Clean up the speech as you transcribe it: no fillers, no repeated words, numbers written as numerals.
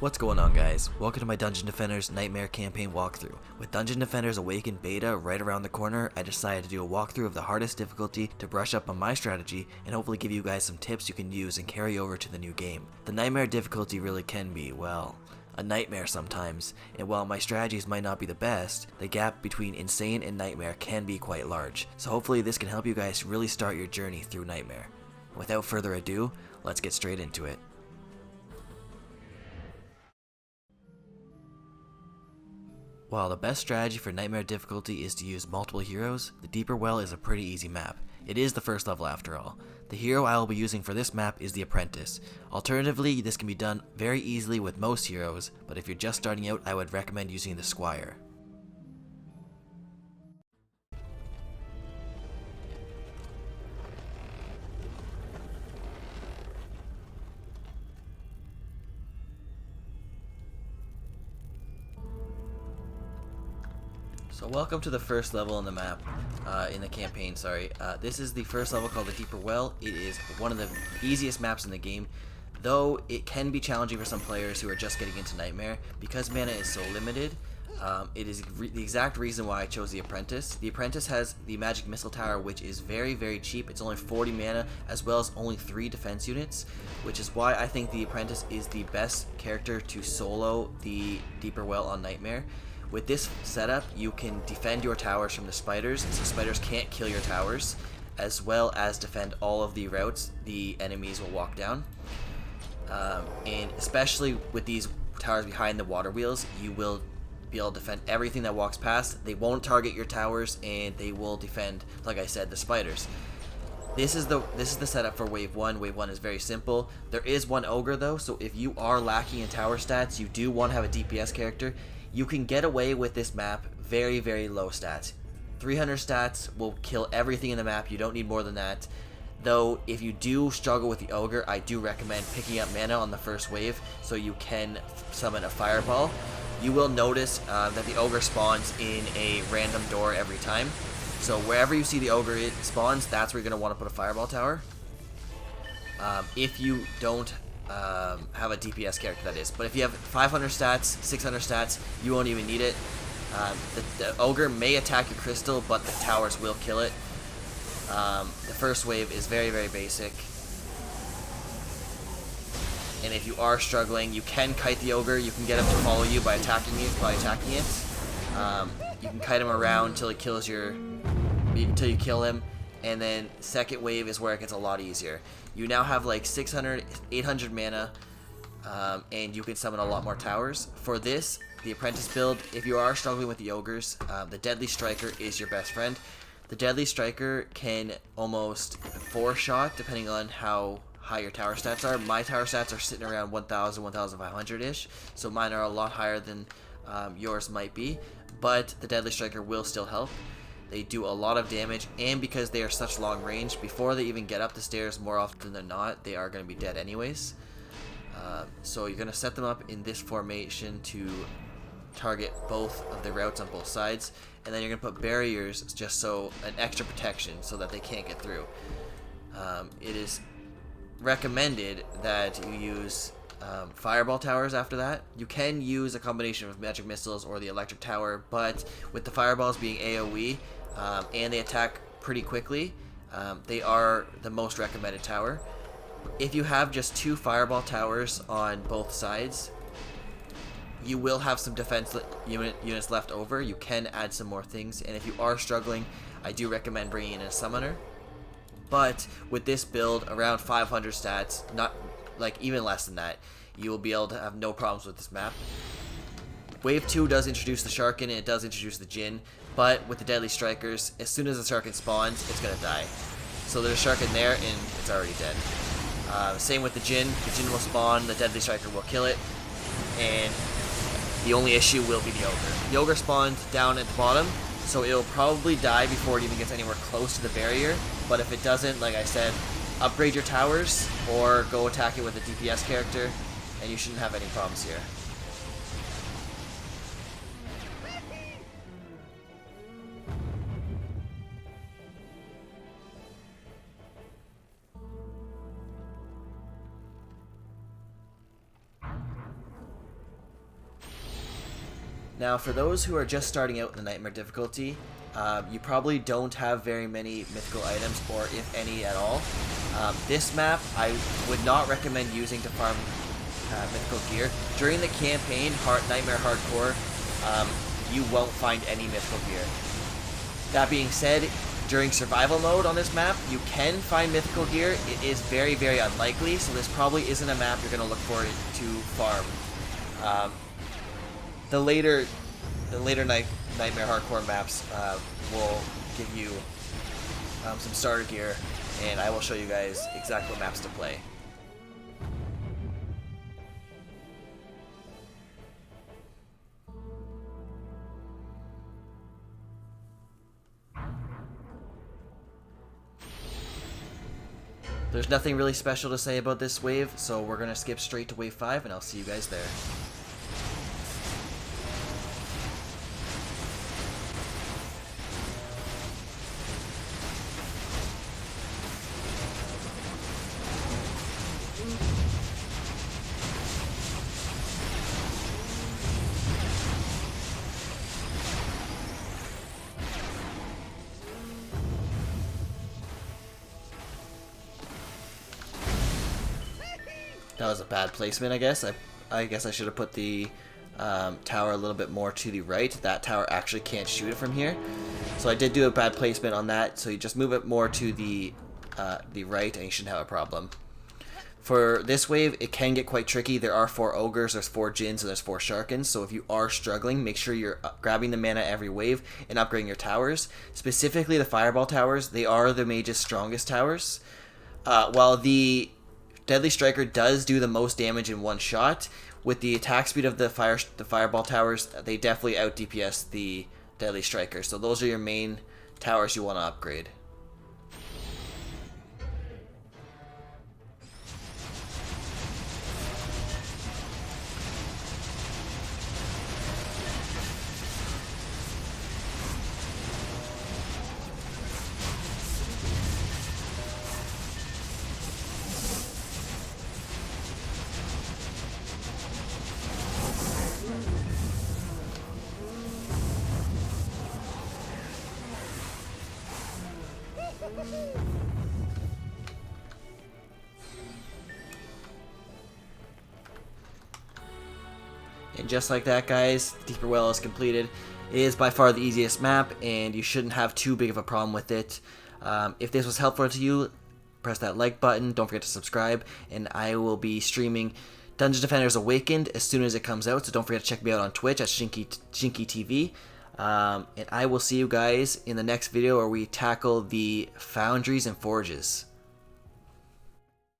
What's going on, guys? Welcome to my Dungeon Defenders Nightmare campaign walkthrough. With Dungeon Defenders Awakened Beta right around the corner, I decided to do a walkthrough of the hardest difficulty to brush up on my strategy and hopefully give you guys some tips you can use and carry over to the new game. The Nightmare difficulty really can be, well, a nightmare sometimes, and while my strategies might not be the best, the gap between Insane and Nightmare can be quite large, so hopefully this can help you guys really start your journey through Nightmare. Without further ado, let's get straight into it. While the best strategy for Nightmare difficulty is to use multiple heroes, the Deeper Well is a pretty easy map. It is the first level after all. The hero I will be using for this map is the Apprentice. Alternatively, this can be done very easily with most heroes, but if you're just starting out, I would recommend using the Squire. So welcome to the first level in the map, in the campaign, sorry. This is the first level called the Deeper Well. It is one of the easiest maps in the game, though it can be challenging for some players who are just getting into Nightmare. Because mana is so limited, it is the exact reason why I chose the Apprentice. The Apprentice has the Magic Missile Tower, which is very, very cheap. It's only 40 mana, as well as only 3 defense units, which is why I think the Apprentice is the best character to solo the Deeper Well on Nightmare. With this setup, you can defend your towers from the spiders, so spiders can't kill your towers, as well as defend all of the routes the enemies will walk down. And especially with these towers behind the water wheels, you will be able to defend everything that walks past. They won't target your towers, and they will defend, like I said, the spiders. This is the setup for Wave 1. Wave 1 is very simple. There is one Ogre though, so if you are lacking in tower stats, you do want to have a DPS character. You can get away with this map very, very low stats. 300 stats will kill everything in the map. You don't need more than that. Though, if you do struggle with the Ogre, I do recommend picking up mana on the first wave so you can summon a Fireball. You will notice that the Ogre spawns in a random door every time. So wherever you see the Ogre spawns, that's where you're going to want to put a Fireball Tower. If you don't have a DPS character, that is. But if you have 500 stats, 600 stats, you won't even need it. The Ogre may attack your crystal, but the towers will kill it. The first wave is very, very basic. And if you are struggling, you can kite the Ogre. You can get him to follow you by attacking it. You can kite him around until you kill him. And then second wave is where it gets a lot easier. You now have like 600, 800 mana, and you can summon a lot more towers. For this, the Apprentice build, if you are struggling with the Ogres, the Deadly Striker is your best friend. The Deadly Striker can almost 4-shot depending on how high your tower stats are. My tower stats are sitting around 1,000, 1,500-ish, so mine are a lot higher than yours might be, but the Deadly Striker will still help. They do a lot of damage, and because they are such long range, before they even get up the stairs, more often than not, they are going to be dead anyways. So you're going to set them up in this formation to target both of the routes on both sides, and then you're going to put barriers just so an extra protection so that they can't get through. It is recommended that you use Fireball Towers after that. You can use a combination of Magic Missiles or the Electric Tower, but with the Fireballs being AoE, and they attack pretty quickly, they are the most recommended tower. If you have just 2 Fireball Towers on both sides, you will have some defense units left over. You can add some more things, and if you are struggling, I do recommend bringing in a Summoner. But with this build, around 500 stats, not like even less than that, you will be able to have no problems with this map. Wave 2 does introduce the Sharkin, and it does introduce the Djinn, but with the Deadly Strikers, as soon as the Sharkin spawns, it's going to die. So there's a Sharkin there, and it's already dead. Same with the Djinn will spawn, the Deadly Striker will kill it, and the only issue will be the Ogre. The Ogre spawns down at the bottom, so it will probably die before it even gets anywhere close to the barrier, but if it doesn't, like I said, upgrade your towers, or go attack it with a DPS character, and you shouldn't have any problems here. Now, for those who are just starting out in the Nightmare difficulty, you probably don't have very many mythical items, or if any at all. This map I would not recommend using to farm mythical gear. During the campaign, Nightmare Hardcore, you won't find any mythical gear. That being said, during survival mode on this map, you can find mythical gear. It is very, very unlikely, so this probably isn't a map you're going to look for to farm. The later Nightmare Hardcore maps will give you some starter gear, and I will show you guys exactly what maps to play. There's nothing really special to say about this wave, so we're going to skip straight to wave 5, and I'll see you guys there. That was a bad placement, I guess. I guess I should have put the tower a little bit more to the right. That tower actually can't shoot it from here. So I did do a bad placement on that. So you just move it more to the right and you shouldn't have a problem. For this wave, it can get quite tricky. There are 4 ogres, there's 4 djinns, and there's 4 sharkins. So if you are struggling, make sure you're grabbing the mana every wave and upgrading your towers. Specifically the fireball towers, they are the mage's strongest towers. While the Deadly Striker does do the most damage in one shot, with the attack speed of the fireball towers, they definitely out DPS the Deadly Striker. So those are your main towers you want to upgrade. And just like that, guys, Deeper Well is completed. It is by far the easiest map, and you shouldn't have too big of a problem with it. If this was helpful to you, press that like button. Don't forget to subscribe, and I will be streaming Dungeon Defenders Awakened as soon as it comes out, so don't forget to check me out on Twitch at Shinkii TV. And I will see you guys in the next video where we tackle the Foundries and Forges.